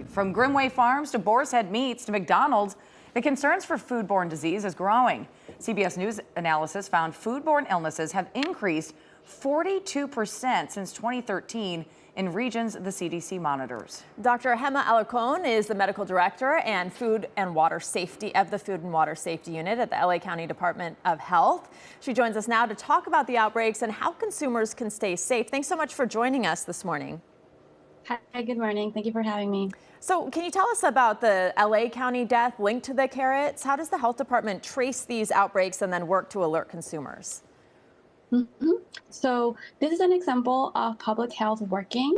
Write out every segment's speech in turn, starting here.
From Grimway Farms to Boar's Head Meats to McDonald's, the concerns for foodborne disease is growing. CBS News analysis found foodborne illnesses have increased 42% since 2013 in regions the CDC monitors. Dr. Jemma Alarcón is the medical director and Food and Water Safety of the Food and Water Safety Unit at the LA County Department of Health. She joins us now to talk about the outbreaks and how consumers can stay safe. Thanks so much for joining us this morning. Hi, good morning. Thank you for having me. So can you tell us about the LA County death linked to the carrots? How does the health department trace these outbreaks and then work to alert consumers? So this is an example of public health working.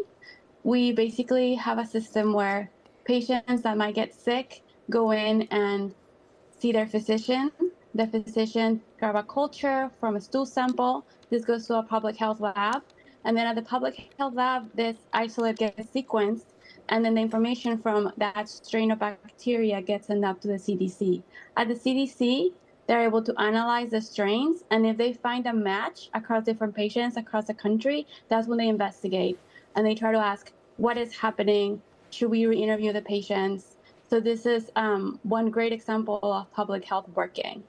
We basically have a system where patients that might get sick go in and see their physician. The physician grab a culture from a stool sample. This goes to a public health lab. And then at the public health lab, this isolate gets sequenced, and then the information from that strain of bacteria gets sent up to the CDC. At the CDC, they're able to analyze the strains, and if they find a match across different patients across the country, that's when they investigate. And they try to ask, what is happening? Should we re-interview the patients? So this is one great example of public health working.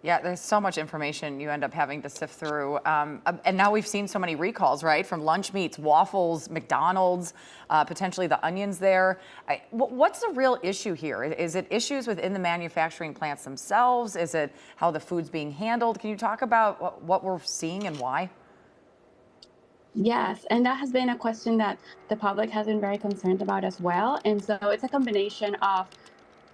Yeah, there's so much information you end up having to sift through. And now we've seen so many recalls, right? From lunch meats, waffles, McDonald's, potentially the onions there. What's the real issue here? Is it issues within the manufacturing plants themselves? Is it how the food's being handled? Can you talk about what we're seeing and why? Yes, and that has been a question that the public has been very concerned about as well. And so it's a combination of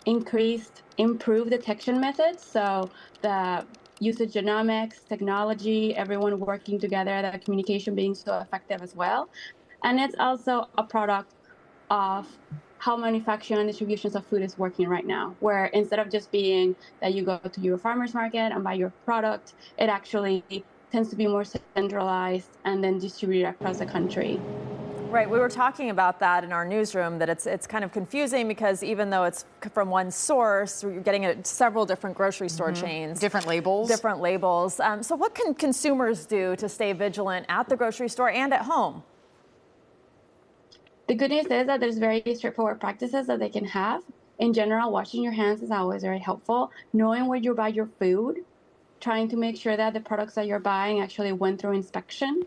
improved detection methods. So the use of genomics, technology, everyone working together, the communication being so effective as well. And it's also a product of how manufacturing and distributions of food is working right now, where instead of just being that you go to your farmer's market and buy your product, it actually tends to be more centralized and then distributed across the country. Right, we were talking about that in our newsroom, that it's kind of confusing because even though it's from one source, you're getting it at several different grocery store chains. Different labels. Different labels. So what can consumers do to stay vigilant at the grocery store and at home? The good news is that there's very straightforward practices that they can have. In general, washing your hands is always very helpful. Knowing where you buy your food, trying to make sure that the products that you're buying actually went through inspection.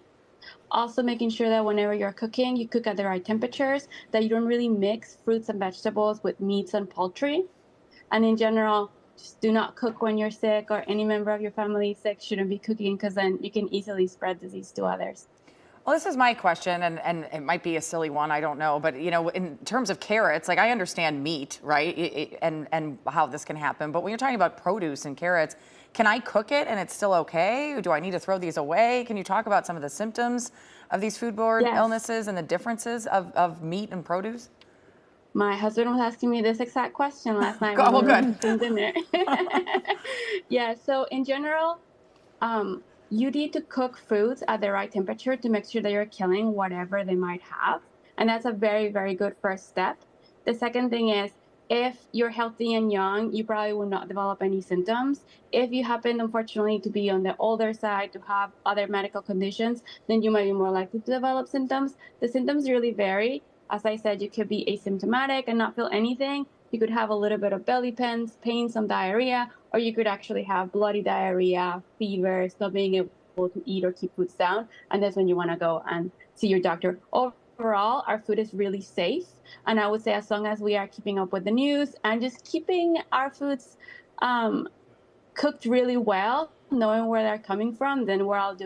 Also making sure that whenever you're cooking, you cook at the right temperatures, that you don't really mix fruits and vegetables with meats and poultry. And in general, just do not cook when you're sick, or any member of your family sick shouldn't be cooking, because then you can easily spread disease to others. Well, this is my question, and it might be a silly one, I don't know, but you know, in terms of carrots, like I understand meat, right, and how this can happen, but when you're talking about produce and carrots, can I cook it and it's still okay? Or do I need to throw these away? Can you talk about some of the symptoms of these foodborne illnesses and the differences of meat and produce? My husband was asking me this exact question last night. Oh, good. Dinner. Yeah, so in general, you need to cook foods at the right temperature to make sure that you're killing whatever they might have. And that's a very, very good first step. The second thing is, if you're healthy and young, you probably will not develop any symptoms. If you happen, unfortunately, to be on the older side, to have other medical conditions, then you might be more likely to develop symptoms. The symptoms really vary. As I said, you could be asymptomatic and not feel anything. You could have a little bit of belly pain, some diarrhea, or you could actually have bloody diarrhea, fever, not being able to eat or keep foods down. And that's when you want to go and see your doctor. Overall, our food is really safe. And I would say as long as we are keeping up with the news and just keeping our foods cooked really well, knowing where they're coming from, then we're all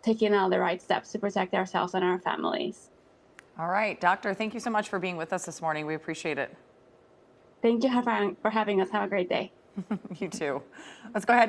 taking all the right steps to protect ourselves and our families. All right, doctor, thank you so much for being with us this morning. We appreciate it. Thank you for having us. Have a great day. You too. Let's go ahead.